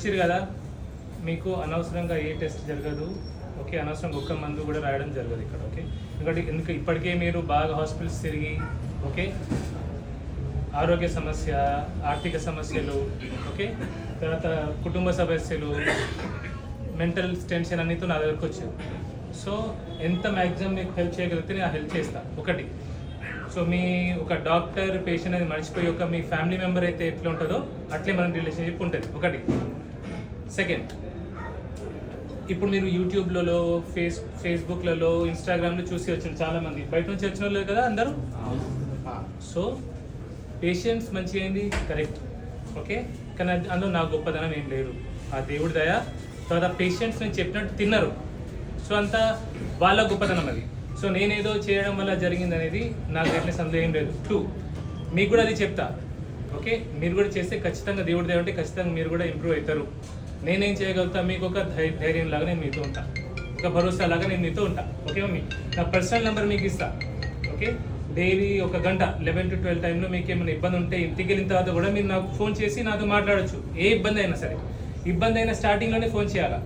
వచ్చారు కదా, మీకు అనవసరంగా ఏ టెస్ట్ జరగదు. ఓకే, అనవసరంగా ఒక్క మందు కూడా రాయడం జరగదు ఇక్కడ. ఓకే, ఎందుకంటే ఇప్పటికే మీరు బాగా హాస్పిటల్స్ తిరిగి, ఓకే, ఆరోగ్య సమస్య, ఆర్థిక సమస్యలు, ఓకే, తర్వాత కుటుంబ సమస్యలు, మెంటల్ టెన్షన్ అన్నితో నా దగ్గరకు వచ్చారు. సో ఎంత మ్యాక్సిమం మీకు హెల్ప్ చేయగలిగితే నేను హెల్ప్ చేస్తాను. ఒకటి, సో మీ ఒక డాక్టర్ పేషెంట్ అనేది మర్చిపోయి ఒక మీ ఫ్యామిలీ మెంబర్ అయితే ఎట్లా ఉంటుందో అట్లే మన రిలేషన్షిప్ ఉంటుంది. ఒకటి. సెకండ్, ఇప్పుడు మీరు యూట్యూబ్లలో, ఫేస్బుక్లలో, ఇన్స్టాగ్రామ్లో చూసి వచ్చిన చాలామంది బయట నుంచి వచ్చిన వాళ్ళు కదా అందరూ. సో పేషెంట్స్ మంచిగా అయింది, కరెక్ట్, ఓకే, కానీ అందులో నా గొప్పదనం ఏం లేదు, ఆ దేవుడి దయ. తర్వాత పేషెంట్స్ నేను చెప్పినట్టు తిన్నారు, సో అంతా వాళ్ళ గొప్పతనం అది. సో నేనేదో చేయడం వల్ల జరిగింది అనేది నాకు ఎట్లా సందేహం ఏం లేదు. 2, మీకు కూడా అది చెప్తా, ఓకే, మీరు కూడా చేస్తే ఖచ్చితంగా దేవుడి దయ ఉంటే ఖచ్చితంగా మీరు కూడా ఇంప్రూవ్ అవుతారు. నేనేం చేయగలుగుతా, మీకు ఒక ధైర్యం లాగా నేను మీతో ఉంటా, ఒక భరోసా లాగా నేను మీతో ఉంటా. ఓకే మమ్మీ, నా పర్సనల్ నెంబర్ మీకు ఇస్తా. ఓకే, డైలీ 1 గంట 11 to 12 టైంలో మీకు ఏమైనా ఇబ్బంది ఉంటే ఇంటికి వెళ్ళిన తర్వాత కూడా మీరు నాకు ఫోన్ చేసి నాతో మాట్లాడచ్చు. ఏ ఇబ్బంది అయినా సరే, ఇబ్బంది అయినా స్టార్టింగ్లోనే ఫోన్ చేయాలా,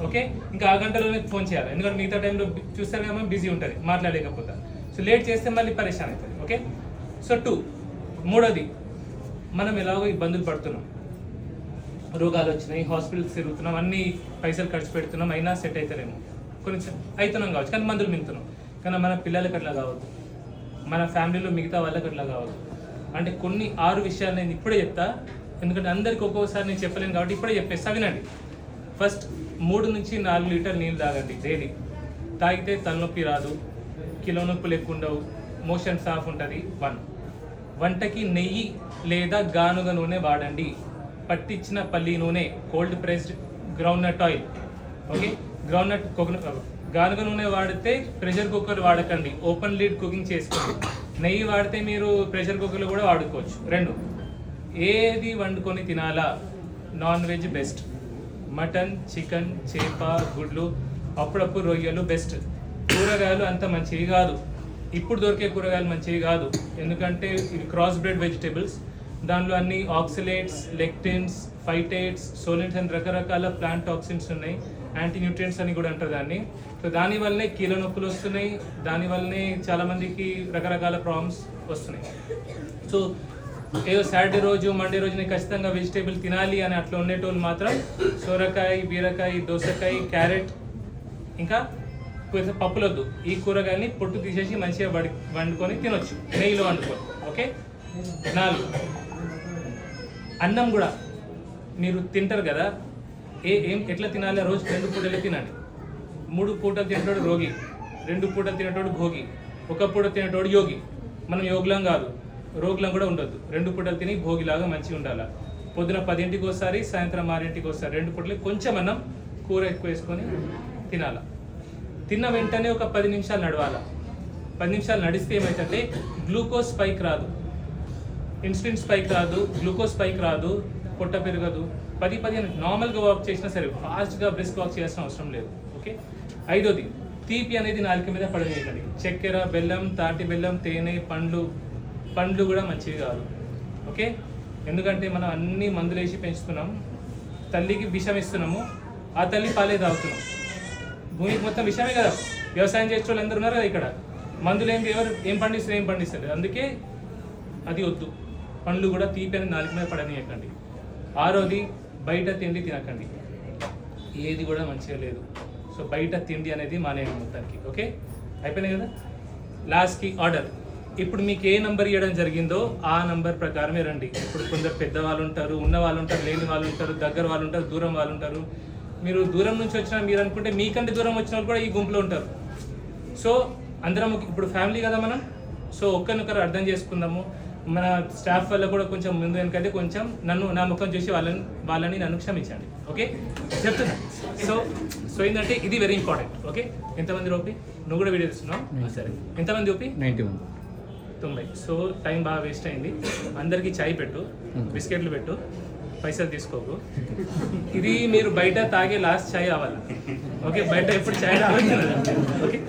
ఓకే, ఇంకా ఆ గంటలోనే ఫోన్ చేయాలి. ఎందుకంటే మిగతా టైంలో చూస్తారు కదా బిజీ ఉంటుంది, మాట్లాడలేకపోతా. సో లేట్ చేస్తే మళ్ళీ పరేషాన్ అవుతుంది. ఓకే, సో 2, మూడోది, మనం ఎలాగో ఇబ్బందులు పడుతున్నాం, రోగాలు వచ్చినాయి, హాస్పిటల్స్ తిరుగుతున్నాం, అన్ని పైసలు ఖర్చు పెడుతున్నాం, అయినా సెట్ అవుతారేమో, కొంచెం అవుతున్నాం కావచ్చు, కానీ మందులు మింగుతున్నాం. కానీ మన పిల్లలకి అట్లా కావద్దు, మన ఫ్యామిలీలో మిగతా వాళ్ళకి అట్లా కావద్దు. అంటే కొన్ని 6 విషయాలు నేను ఇప్పుడే చెప్తా, ఎందుకంటే అందరికి ఒక్కొక్కసారి నేను చెప్పలేను కాబట్టి ఇప్పుడే చెప్పేస్తా, వినండి. ఫస్ట్, 3 నుంచి 4 లీటర్ నీళ్ళు తాగండి డైలీ. తాగితే తలనొప్పి రాదు, కిలో నొప్పులు ఎక్కువ ఉండవు, మోషన్ సాఫ్ ఉంటుంది. 1, వంటకి నెయ్యి లేదా గానుగ నూనె వాడండి. పట్టించిన పల్లి నూనె, cold pressed groundnut oil, okay, గానుగ నూనె వాడితే ప్రెషర్ కుక్కర్ వాడకండి, ఓపెన్ లీడ్ కుకింగ్ చేసుకోండి. నెయ్యి వాడితే మీరు ప్రెషర్ కుక్కర్లో కూడా వాడుకోవచ్చు. 2, ఏది వండుకొని తినాలా, non veg best, mutton, chicken, చేప, గుడ్లు, అప్పుడప్పుడు రొయ్యలు బెస్ట్. కూరగాయలు అంత మంచివి కాదు, ఇప్పుడు దొరికే కూరగాయలు మంచివి కాదు, ఎందుకంటే ఇవి క్రాస్ బ్రెడ్ వెజిటేబుల్స్. దానిలో అన్ని ఆక్సిలేట్స్, లెక్టిన్స్, ఫైటేట్స్, సోలెంట్స్ అని రకరకాల ప్లాంట్ టాక్సిన్స్ ఉన్నాయి, యాంటీ న్యూట్రియంట్స్ అని కూడా అంటారు దాన్ని. సో దానివల్లనే కీళ్ళ నొప్పులు వస్తున్నాయి, దానివల్లనే చాలామందికి రకరకాల ప్రాబ్లమ్స్ వస్తున్నాయి. సో ఏదో సాటర్డే రోజు, మండే రోజు నేను ఖచ్చితంగా వెజిటేబుల్ తినాలి అని అట్లా ఉండేటోళ్ళు మాత్రం సొరకాయ, బీరకాయ, దోసకాయ, క్యారెట్, ఇంకా పప్పులొద్దు, ఈ కూరగాయలని పొట్టు తీసేసి మంచిగా వండుకొని తినొచ్చు, నెయ్యిలో వండుకొని. ఓకే. 4, అన్నం కూడా మీరు తింటారు కదా, ఎట్లా తినాలి, రోజు 2 పూటలే తినండి. 3 పూటలు తినేటోడు రోగి, 2 పూటలు తినేటోడు భోగి, 1 పూట తినేటోడు యోగి. మనం యోగులం కాదు, రోగులం కూడా ఉండొద్దు. 2 పూటలు తిని భోగిలాగా మంచిగా ఉండాలి. పొద్దున 10ంటికి ఒకసారి, సాయంత్రం 6ంటికి ఒకసారి, 2 పూటలు కొంచెం అన్నం, కూర ఎక్కువ వేసుకొని తినాలి. తిన్న వెంటనే ఒక 10 నిమిషాలు నడవాలి. 10 నిమిషాలు నడిస్తే ఏమవుతుందంటే గ్లూకోజ్ స్పైక్ రాదు, ఇన్సులిన్ స్పైక్ రాదు, గ్లూకోజ్ స్పైక్ రాదు, పొట్ట పెరగదు. 10-15 నార్మల్గా వాక్ చేసినా సరే, ఫాస్ట్గా బ్రిస్క్ వాక్ చేయాల్సిన అవసరం లేదు. ఓకే. 5వది, తీపి అనేది నాలుక మీద పడవేయకండి. చక్కెర, బెల్లం, తాటి బెల్లం, తేనె, పండ్లు కూడా మంచివి కాదు. ఓకే, ఎందుకంటే మనం అన్ని మందులు వేసి పెంచుతున్నాం, తల్లికి విషం ఇస్తున్నాము, ఆ తల్లి పాలే తాగుతున్నాం. భూమికి మొత్తం విషయమే కదా, వ్యవసాయం చేసే వాళ్ళు అందరూ ఉన్నారు కదా ఇక్కడ, మందులు ఎవరు ఏం పండిస్తారు, అందుకే అది వద్దు. పండ్లు కూడా తీపి అని నాలుగు మీద పడనీయకండి. 6వది, బయట తిండి తినకండి, ఏది కూడా మంచిగా లేదు. సో బయట తిండి అనేది మానేయండి మొత్తానికి. ఓకే, అయిపోయినాయి కదా. లాస్ట్కి ఆర్డర్, ఇప్పుడు మీకు ఏ నంబర్ ఇవ్వడం జరిగిందో ఆ నంబర్ ప్రకారమే రండి. ఇప్పుడు కొందరు పెద్దవాళ్ళు ఉంటారు, ఉన్న వాళ్ళు ఉంటారు, లేని వాళ్ళు ఉంటారు, దగ్గర వాళ్ళు ఉంటారు, దూరం వాళ్ళు ఉంటారు. మీరు దూరం నుంచి వచ్చినా మీరు అనుకుంటే మీకంటే దూరం వచ్చిన వాళ్ళు కూడా ఈ గుంపులో ఉంటారు. సో అందరం ఇప్పుడు ఫ్యామిలీ కదా మనం. సో ఒక్కరినొకరు అర్థం చేసుకుందాము. మన స్టాఫ్ వల్ల కూడా కొంచెం ముందు వెనకైతే కొంచెం నా ముఖం చూసి వాళ్ళని నన్ను క్షమించండి. ఓకే, చెప్తున్నా. సో ఏంటంటే ఇది వెరీ ఇంపార్టెంట్. ఓకే, ఎంతమంది ఓపి, నువ్వు కూడా వీడియో తీస్తున్నావు, సరే, ఎంతమంది ఓపి? 90. సో టైం బాగా వేస్ట్ అయింది. అందరికీ చాయ్ పెట్టు, బిస్కెట్లు పెట్టు, పైసలు తీసుకోకు. ఇది మీరు బయట తాగే లాస్ట్ చాయ్ అవ్వాలి. ఓకే, బయట ఎప్పుడు చాయ్ తాగదు. ఓకే.